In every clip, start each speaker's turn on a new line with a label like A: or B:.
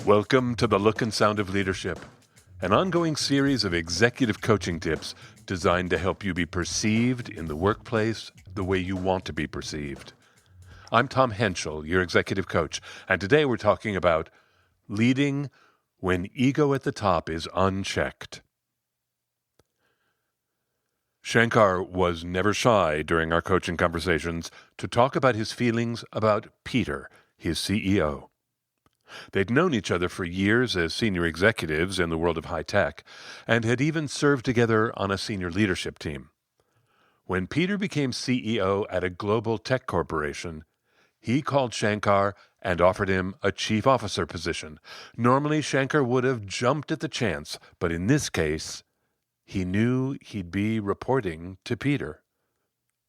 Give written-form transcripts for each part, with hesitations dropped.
A: Welcome to the Look and Sound of Leadership, an ongoing series of executive coaching tips designed to help you be perceived in the workplace the way you want to be perceived. I'm Tom Henschel, your executive coach, and today we're talking about leading when ego at the top is unchecked. Shankar was never shy during our coaching conversations to talk about his feelings about Peter, his CEO. They'd known each other for years as senior executives in the world of high tech, and had even served together on a senior leadership team. When Peter became CEO at a global tech corporation, he called Shankar and offered him a chief officer position. Normally, Shankar would have jumped at the chance, but in this case, he knew he'd be reporting to Peter.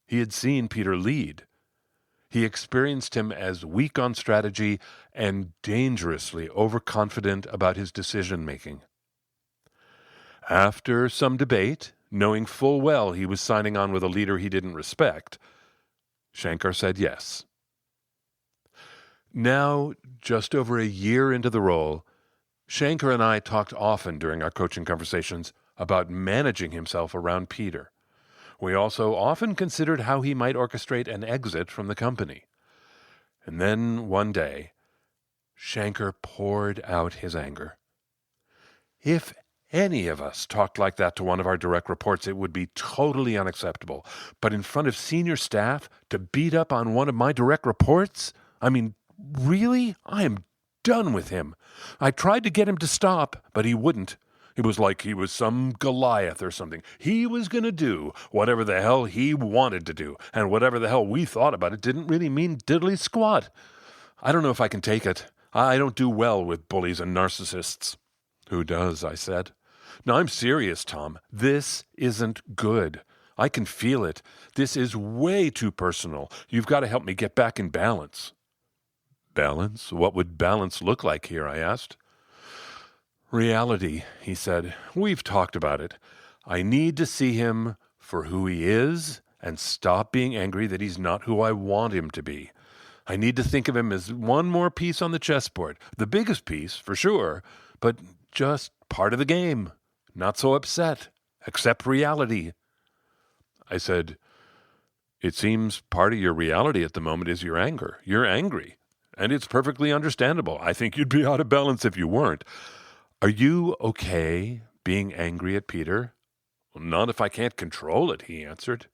A: He had seen Peter lead. He experienced him as weak on strategy and dangerously overconfident about his decision-making. After some debate, knowing full well he was signing on with a leader he didn't respect, Shankar said yes. Now, just over a year into the role, Shankar and I talked often during our coaching conversations about managing himself around Peter. We also often considered how he might orchestrate an exit from the company. And then, one day, Shankar poured out his anger. If any of us talked like that to one of our direct reports, it would be totally unacceptable. But in front of senior staff, to beat up on one of my direct reports? I mean, really? I am done with him. I tried to get him to stop, but he wouldn't. It was like he was some Goliath or something. He was going to do whatever the hell he wanted to do, and whatever the hell we thought about it didn't really mean diddly squat. I don't know if I can take it. I don't do well with bullies and narcissists. Who does? I said. No, I'm serious, Tom. This isn't good. I can feel it. This is way too personal. You've got to help me get back in balance. Balance? What would balance look like here? I asked. Reality, he said. We've talked about it. I need to see him for who he is and stop being angry that he's not who I want him to be. I need to think of him as one more piece on the chessboard. The biggest piece, for sure, but just part of the game. Not so upset. Accept reality. I said, it seems part of your reality at the moment is your anger. You're angry, and it's perfectly understandable. I think you'd be out of balance if you weren't. Are you okay being angry at Peter? Well, not if I can't control it, he answered.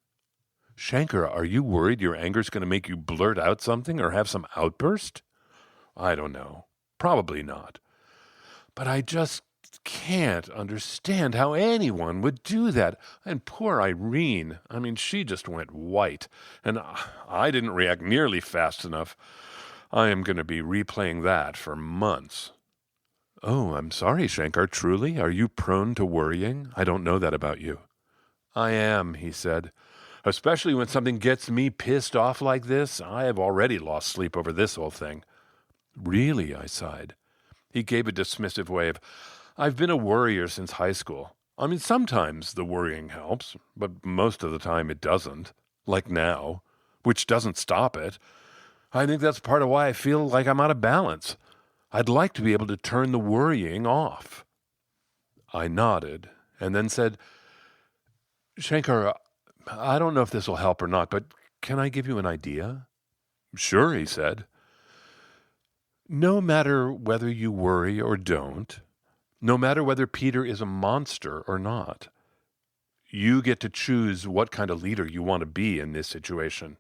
A: Shankar, are you worried your anger's going to make you blurt out something or have some outburst? I don't know. Probably not. But I just can't understand how anyone would do that. And poor Irene, she just went white. And I didn't react nearly fast enough. I am going to be replaying that for months. Oh, I'm sorry, Shankar, truly? Are you prone to worrying? I don't know that about you. I am, he said. Especially when something gets me pissed off like this. I have already lost sleep over this whole thing. Really? I sighed. He gave a dismissive wave. I've been a worrier since high school. Sometimes the worrying helps, but most of the time it doesn't. Like now, which doesn't stop it. I think that's part of why I feel like I'm out of balance. I'd like to be able to turn the worrying off. I nodded and then said, Shankar, I don't know if this will help or not, but can I give you an idea? Sure, he said. No matter whether you worry or don't, no matter whether Peter is a monster or not, you get to choose what kind of leader you want to be in this situation.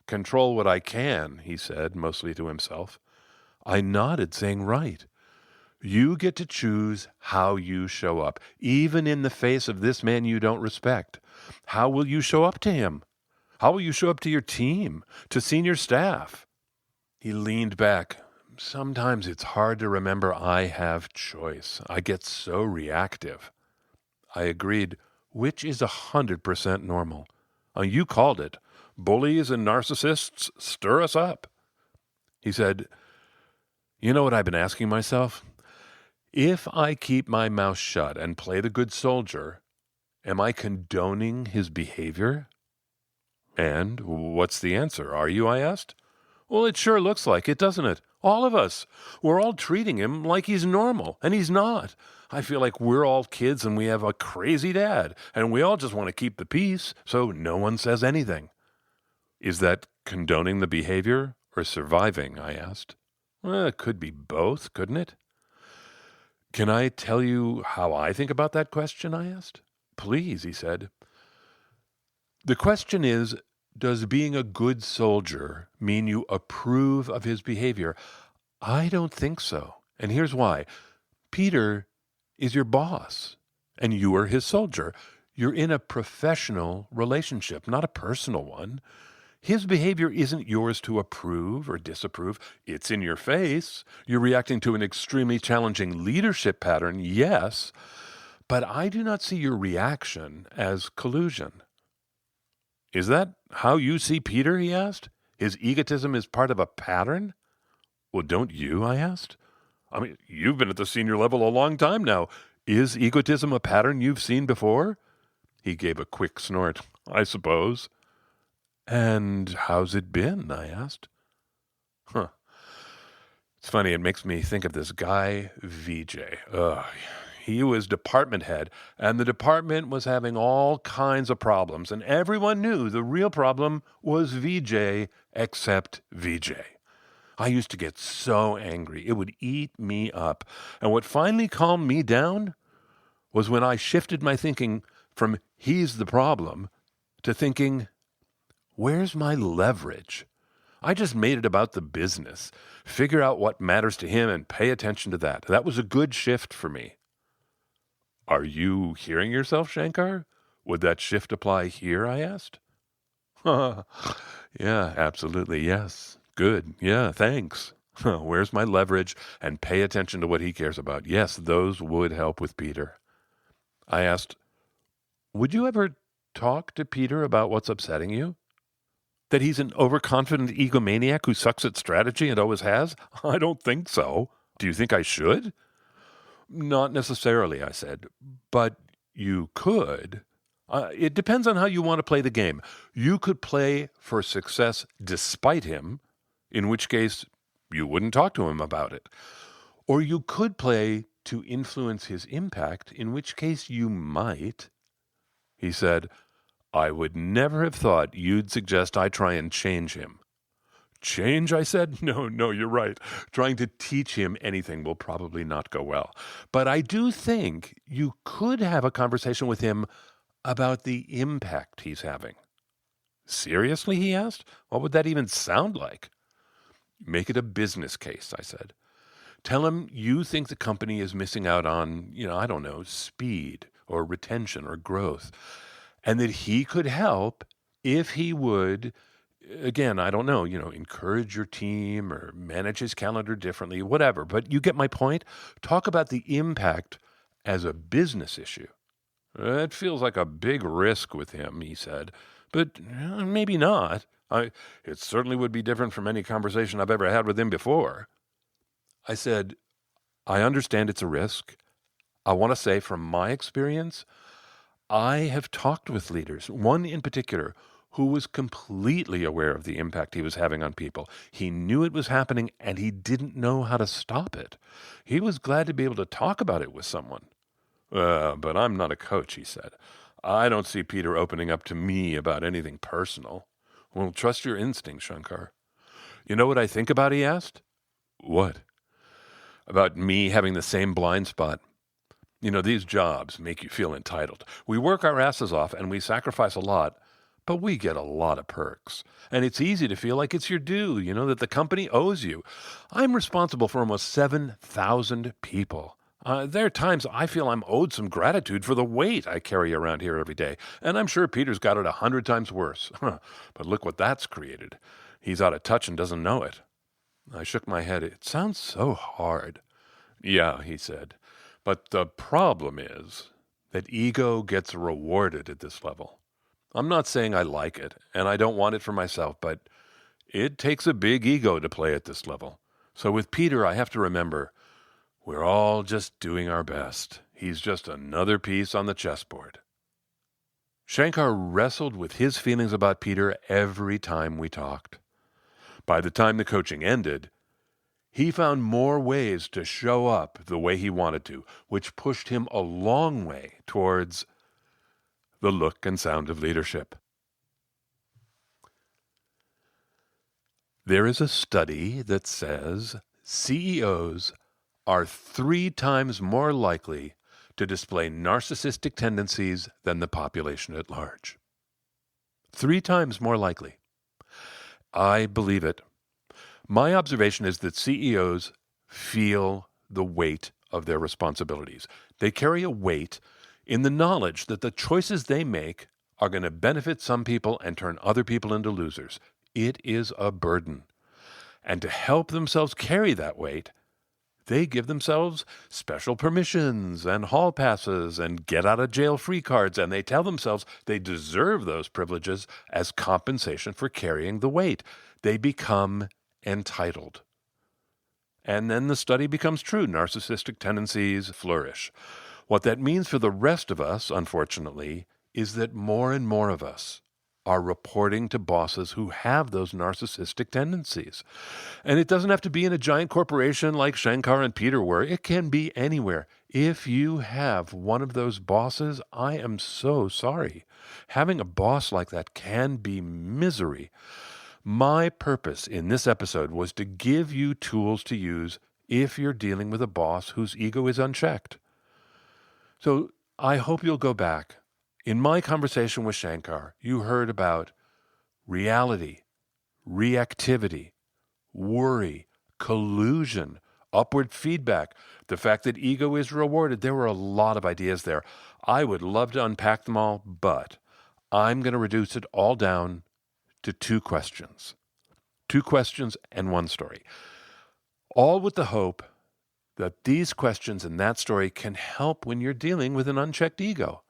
A: Control what I can, he said, mostly to himself. I nodded, saying, right. You get to choose how you show up, even in the face of this man you don't respect. How will you show up to him? How will you show up to your team, to senior staff? He leaned back. Sometimes it's hard to remember I have choice. I get so reactive. I agreed, which is 100% normal. You called it. Bullies and narcissists stir us up. He said, you know what I've been asking myself? If I keep my mouth shut and play the good soldier, am I condoning his behavior? And what's the answer? Are you? I asked. Well, it sure looks like it, doesn't it? All of us. We're all treating him like he's normal, and he's not. I feel like we're all kids and we have a crazy dad, and we all just want to keep the peace so no one says anything. Is that condoning the behavior or surviving? I asked. Well, it could be both, couldn't it? Can I tell you how I think about that question? I asked. Please, he said. The question is, does being a good soldier mean you approve of his behavior? I don't think so. And here's why. Peter is your boss, and you are his soldier. You're in a professional relationship, not a personal one. His behavior isn't yours to approve or disapprove. It's in your face. You're reacting to an extremely challenging leadership pattern, yes, but I do not see your reaction as collusion. Is that how you see Peter, he asked? His egotism is part of a pattern? Well, don't you, I asked. I mean, you've been at the senior level a long time now. Is egotism a pattern you've seen before? He gave a quick snort. I suppose. And how's it been? I asked. It's funny, it makes me think of this guy, VJ. He was department head, and the department was having all kinds of problems, and everyone knew the real problem was VJ, except VJ. I used to get so angry. It would eat me up. And what finally calmed me down was when I shifted my thinking from he's the problem to thinking, where's my leverage? I just made it about the business. Figure out what matters to him and pay attention to that. That was a good shift for me. Are you hearing yourself, Shankar? Would that shift apply here, I asked? Yeah, absolutely, yes. Good, yeah, thanks. Where's my leverage? And pay attention to what he cares about. Yes, those would help with Peter. I asked, would you ever talk to Peter about what's upsetting you? That he's an overconfident egomaniac who sucks at strategy and always has? I don't think so. Do you think I should? Not necessarily, I said, but you could. It depends on how you want to play the game. You could play for success despite him, in which case you wouldn't talk to him about it. Or you could play to influence his impact, in which case you might. He said, I would never have thought you'd suggest I try and change him. Change, I said? No, you're right. Trying to teach him anything will probably not go well. But I do think you could have a conversation with him about the impact he's having. Seriously, he asked? What would that even sound like? Make it a business case, I said. Tell him you think the company is missing out on, I don't know, speed or retention or growth, and that he could help if he would, again, I don't know, encourage your team or manage his calendar differently, whatever. But you get my point. Talk about the impact as a business issue. It feels like a big risk with him, he said, but maybe not. It certainly would be different from any conversation I've ever had with him before. I said, I understand it's a risk. I want to say from my experience, I have talked with leaders, one in particular, who was completely aware of the impact he was having on people. He knew it was happening, and he didn't know how to stop it. He was glad to be able to talk about it with someone. But I'm not a coach, he said. I don't see Peter opening up to me about anything personal. Well, trust your instincts, Shankar. You know what I think about, he asked? What? About me having the same blind spot. These jobs make you feel entitled. We work our asses off and we sacrifice a lot, but we get a lot of perks. And it's easy to feel like it's your due, that the company owes you. I'm responsible for almost 7,000 people. There are times I feel I'm owed some gratitude for the weight I carry around here every day. And I'm sure Peter's got it 100 times worse. But look what that's created. He's out of touch and doesn't know it. I shook my head. It sounds so hard. Yeah, he said. But the problem is that ego gets rewarded at this level. I'm not saying I like it, and I don't want it for myself, but it takes a big ego to play at this level. So with Peter, I have to remember, we're all just doing our best. He's just another piece on the chessboard. Shankar wrestled with his feelings about Peter every time we talked. By the time the coaching ended, He found more ways to show up the way he wanted to, which pushed him a long way towards the look and sound of leadership. There is a study that says CEOs are 3 times more likely to display narcissistic tendencies than the population at large. 3 times more likely. I believe it. My observation is that CEOs feel the weight of their responsibilities. They carry a weight in the knowledge that the choices they make are going to benefit some people and turn other people into losers. It is a burden. And to help themselves carry that weight, they give themselves special permissions and hall passes and get-out-of-jail-free cards, and they tell themselves they deserve those privileges as compensation for carrying the weight. They become entitled. And then the study becomes true. Narcissistic tendencies flourish. What that means for the rest of us, unfortunately, is that more and more of us are reporting to bosses who have those narcissistic tendencies. And it doesn't have to be in a giant corporation like Shankar and Peter were. It can be anywhere. If you have one of those bosses, I am so sorry. Having a boss like that can be misery. My purpose in this episode was to give you tools to use if you're dealing with a boss whose ego is unchecked. So I hope you'll go back. In my conversation with Shankar, you heard about reality, reactivity, worry, collusion, upward feedback, the fact that ego is rewarded. There were a lot of ideas there. I would love to unpack them all, but I'm going to reduce it all down to 2 questions. 2 questions and 1 story. All with the hope that these questions and that story can help when you're dealing with an unchecked ego.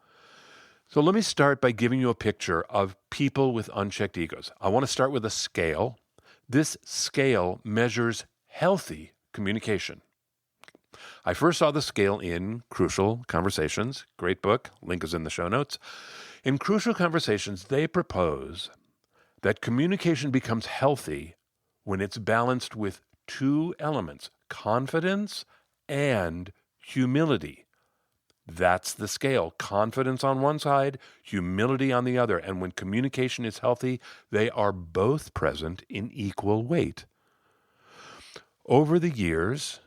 A: So let me start by giving you a picture of people with unchecked egos. I want to start with a scale. This scale measures healthy communication. I first saw the scale in Crucial Conversations. Great book. Link is in the show notes. In Crucial Conversations, they propose that communication becomes healthy when it's balanced with 2 elements, confidence and humility. That's the scale. Confidence on one side, humility on the other. And when communication is healthy, they are both present in equal weight. Over the years,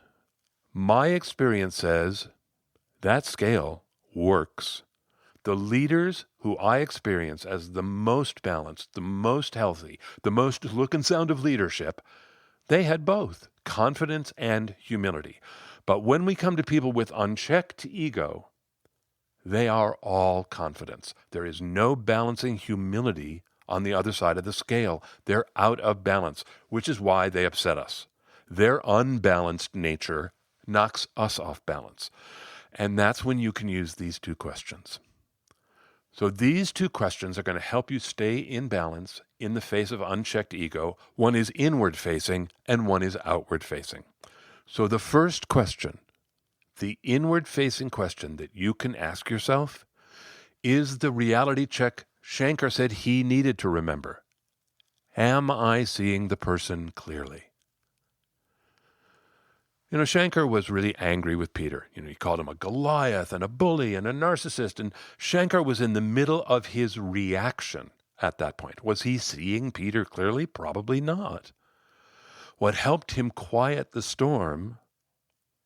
A: my experience says that scale works. The leaders who I experience as the most balanced, the most healthy, the most look and sound of leadership, they had both confidence and humility. But when we come to people with unchecked ego, they are all confidence. There is no balancing humility on the other side of the scale. They're out of balance, which is why they upset us. Their unbalanced nature knocks us off balance. And that's when you can use these 2 questions. So these 2 questions are going to help you stay in balance in the face of unchecked ego. One is inward facing and one is outward facing. So the first question, the inward facing question that you can ask yourself, is the reality check Shankar said he needed to remember. Am I seeing the person clearly? Shankar was really angry with Peter. He called him a Goliath and a bully and a narcissist, and Shankar was in the middle of his reaction at that point. Was he seeing Peter clearly? Probably not. What helped him quiet the storm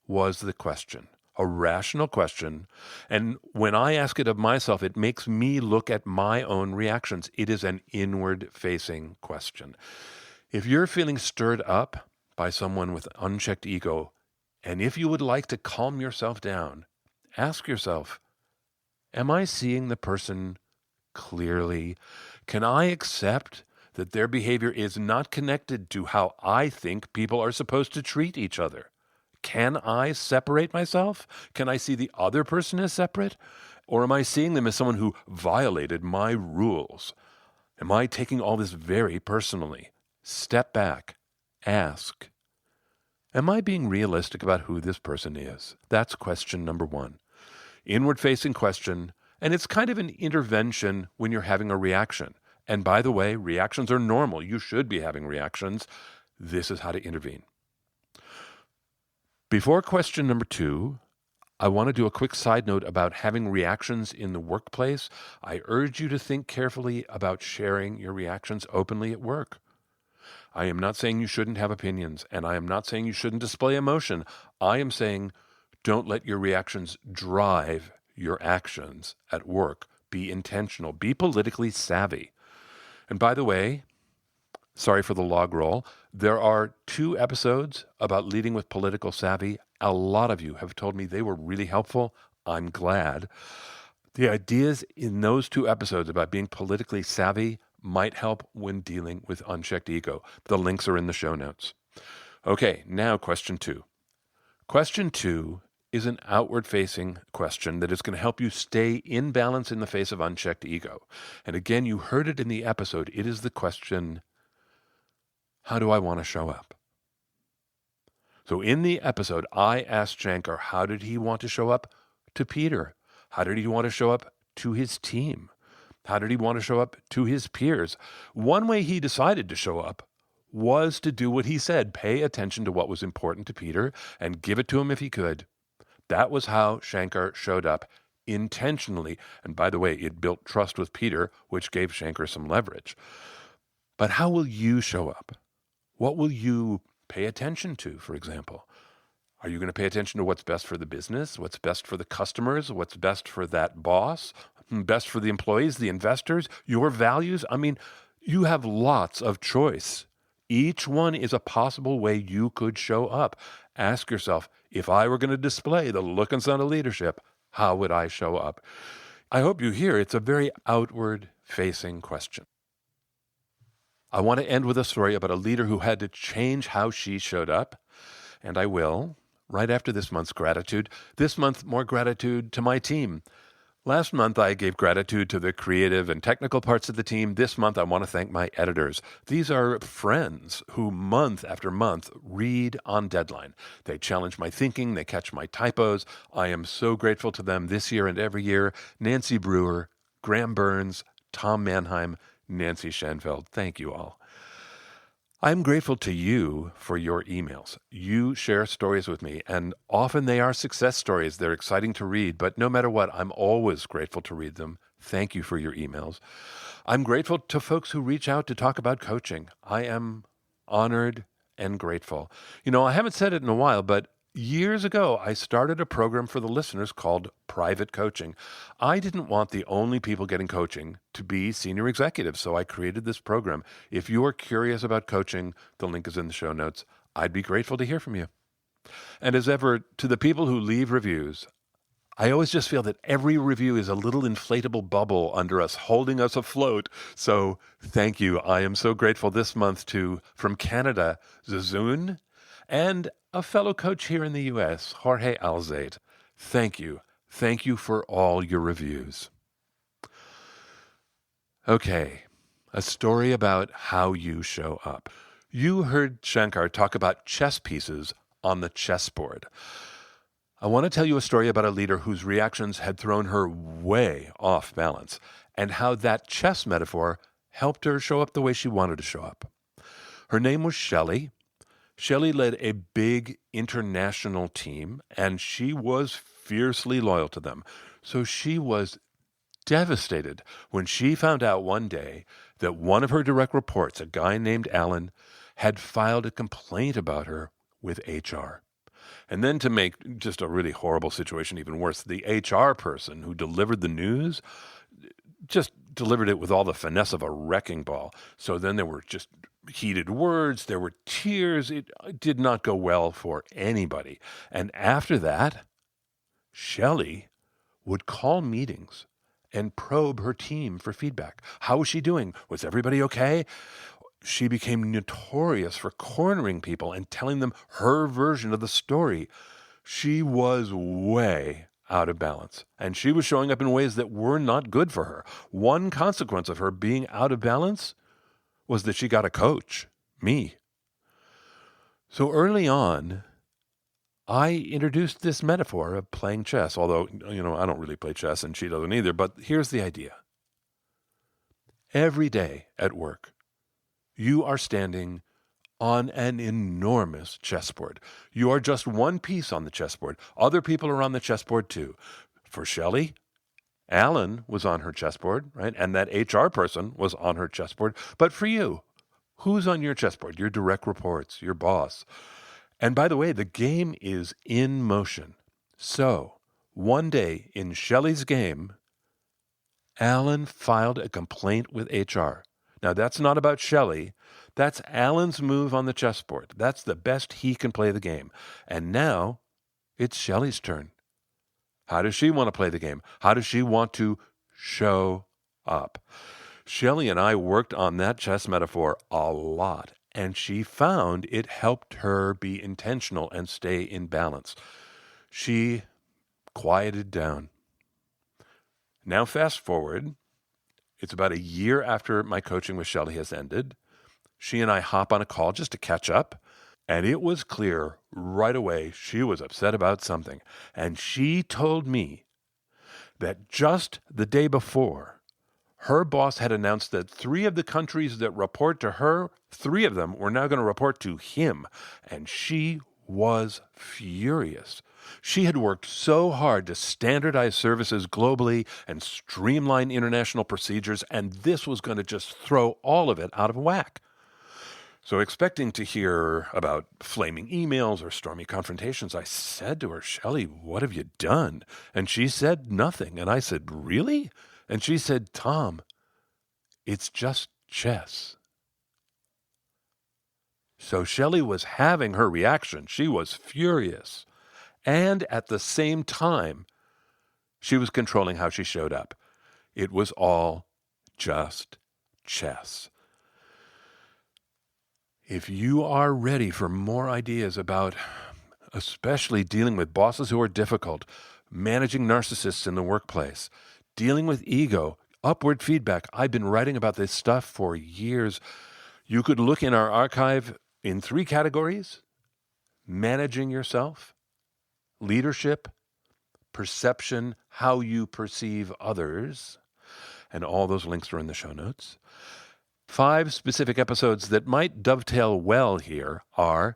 A: was the question, a rational question. And when I ask it of myself, it makes me look at my own reactions. It is an inward-facing question. If you're feeling stirred up by someone with unchecked ego, and if you would like to calm yourself down, ask yourself, am I seeing the person clearly? Can I accept that their behavior is not connected to how I think people are supposed to treat each other? Can I separate myself? Can I see the other person as separate? Or am I seeing them as someone who violated my rules? Am I taking all this very personally? Step back. Ask. Am I being realistic about who this person is? That's question number 1. Inward-facing question, and it's kind of an intervention when you're having a reaction. And by the way, reactions are normal. You should be having reactions. This is how to intervene. Before question number 2, I want to do a quick side note about having reactions in the workplace. I urge you to think carefully about sharing your reactions openly at work. I am not saying you shouldn't have opinions, and I am not saying you shouldn't display emotion. I am saying don't let your reactions drive your actions at work. Be intentional. Be politically savvy. And by the way, sorry for the log roll, there are 2 episodes about leading with political savvy. A lot of you have told me they were really helpful. I'm glad. The ideas in those 2 episodes about being politically savvy might help when dealing with unchecked ego. The links are in the show notes. Okay, now question 2. Question 2 is an outward-facing question that is going to help you stay in balance in the face of unchecked ego. And again, you heard it in the episode. It is the question, how do I want to show up? So in the episode, I asked Shankar, how did he want to show up to Peter? How did he want to show up to his team? How did he want to show up to his peers? One way he decided to show up was to do what he said, pay attention to what was important to Peter and give it to him if he could. That was how Shankar showed up intentionally. And by the way, it built trust with Peter, which gave Shankar some leverage. But how will you show up? What will you pay attention to, for example? Are you going to pay attention to what's best for the business, what's best for the customers, what's best for that boss, best for the employees, the investors, your values? I mean, you have lots of choice. Each one is a possible way you could show up. Ask yourself, if I were going to display the look and sound of leadership, how would I show up? I hope you hear it's a very outward-facing question. I want to end with a story about a leader who had to change how she showed up, and I will, right after this month's gratitude. This month, more gratitude to my team. Last month, I gave gratitude to the creative and technical parts of the team. This month, I want to thank my editors. These are friends who month after month read on deadline. They challenge my thinking. They catch my typos. I am so grateful to them this year and every year. Nancy Brewer, Graham Burns, Tom Mannheim, Nancy Schanfeld. Thank you all. I'm grateful to you for your emails. You share stories with me, and often they are success stories. They're exciting to read, but no matter what, I'm always grateful to read them. Thank you for your emails. I'm grateful to folks who reach out to talk about coaching. I am honored and grateful. You know, I haven't said it in a while, but years ago, I started a program for the listeners called Private Coaching. I didn't want the only people getting coaching to be senior executives, so I created this program. If you are curious about coaching, the link is in the show notes. I'd be grateful to hear from you. And as ever, to the people who leave reviews, I always just feel that every review is a little inflatable bubble under us, holding us afloat. So thank you. I am so grateful this month to, from Canada, Zazun, and a fellow coach here in the U.S., Jorge Alzate. Thank you. Thank you for all your reviews. Okay, a story about how you show up. You heard Shankar talk about chess pieces on the chessboard. I want to tell you a story about a leader whose reactions had thrown her way off balance, and how that chess metaphor helped her show up the way she wanted to show up. Her name was Shelley. Shelley led a big international team, and she was fiercely loyal to them. So she was devastated when she found out one day that one of her direct reports, a guy named Alan, had filed a complaint about her with HR. And then to make just a really horrible situation even worse, the HR person who delivered the news just delivered it with all the finesse of a wrecking ball. So then there were just heated words, there were tears. It did not go well for anybody. And after that, Shelley would call meetings and probe her team for feedback. How was she doing? Was everybody okay? She became notorious for cornering people and telling them her version of the story. She was way out of balance, and she was showing up in ways that were not good for her. One consequence of her being out of balance was that she got a coach, me. So early on, I introduced this metaphor of playing chess, although, I don't really play chess and she doesn't either, but here's the idea. Every day at work, you are standing on an enormous chessboard. You are just one piece on the chessboard. Other people are on the chessboard too. For Shelley, Alan was on her chessboard, right? And that HR person was on her chessboard. But for you, who's on your chessboard? Your direct reports, your boss. And by the way, the game is in motion. So, one day in Shelley's game, Alan filed a complaint with HR. Now, that's not about Shelley. That's Alan's move on the chessboard. That's the best he can play the game. And now it's Shelley's turn. How does she want to play the game? How does she want to show up? Shelley and I worked on that chess metaphor a lot, and she found it helped her be intentional and stay in balance. She quieted down. Now fast forward, it's about a year after my coaching with Shelley has ended. She and I hop on a call just to catch up, and it was clear right away she was upset about something. And she told me that just the day before, her boss had announced that 3 of the countries that report to her, 3 of them were now going to report to him. And she was furious. She had worked so hard to standardize services globally and streamline international procedures, and this was going to just throw all of it out of whack. So expecting to hear about flaming emails or stormy confrontations, I said to her, Shelley, what have you done? And she said nothing. And I said, really? And she said, Tom, it's just chess. So Shelley was having her reaction. She was furious. And at the same time, she was controlling how she showed up. It was all just chess. If you are ready for more ideas about especially dealing with bosses who are difficult, managing narcissists in the workplace, dealing with ego, upward feedback, I've been writing about this stuff for years. You could look in our archive in 3 categories: managing yourself, leadership, perception, how you perceive others, and all those links are in the show notes. 5 specific episodes that might dovetail well here are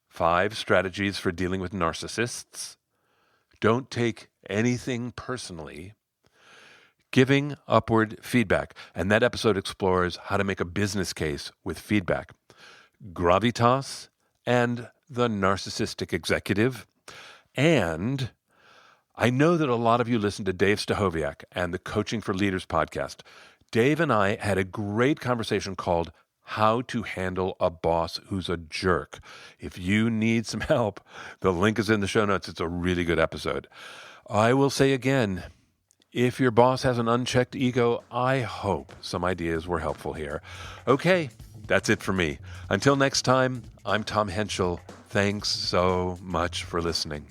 A: 5 strategies for dealing with narcissists, don't take anything personally, giving upward feedback, and that episode explores how to make a business case with feedback, gravitas, and the narcissistic executive. And I know that a lot of you listen to Dave Stachowiak and the Coaching for Leaders podcast. Dave and I had a great conversation called How to Handle a Boss Who's a Jerk. If you need some help, the link is in the show notes. It's a really good episode. I will say again, if your boss has an unchecked ego, I hope some ideas were helpful here. Okay, that's it for me. Until next time, I'm Tom Henschel. Thanks so much for listening.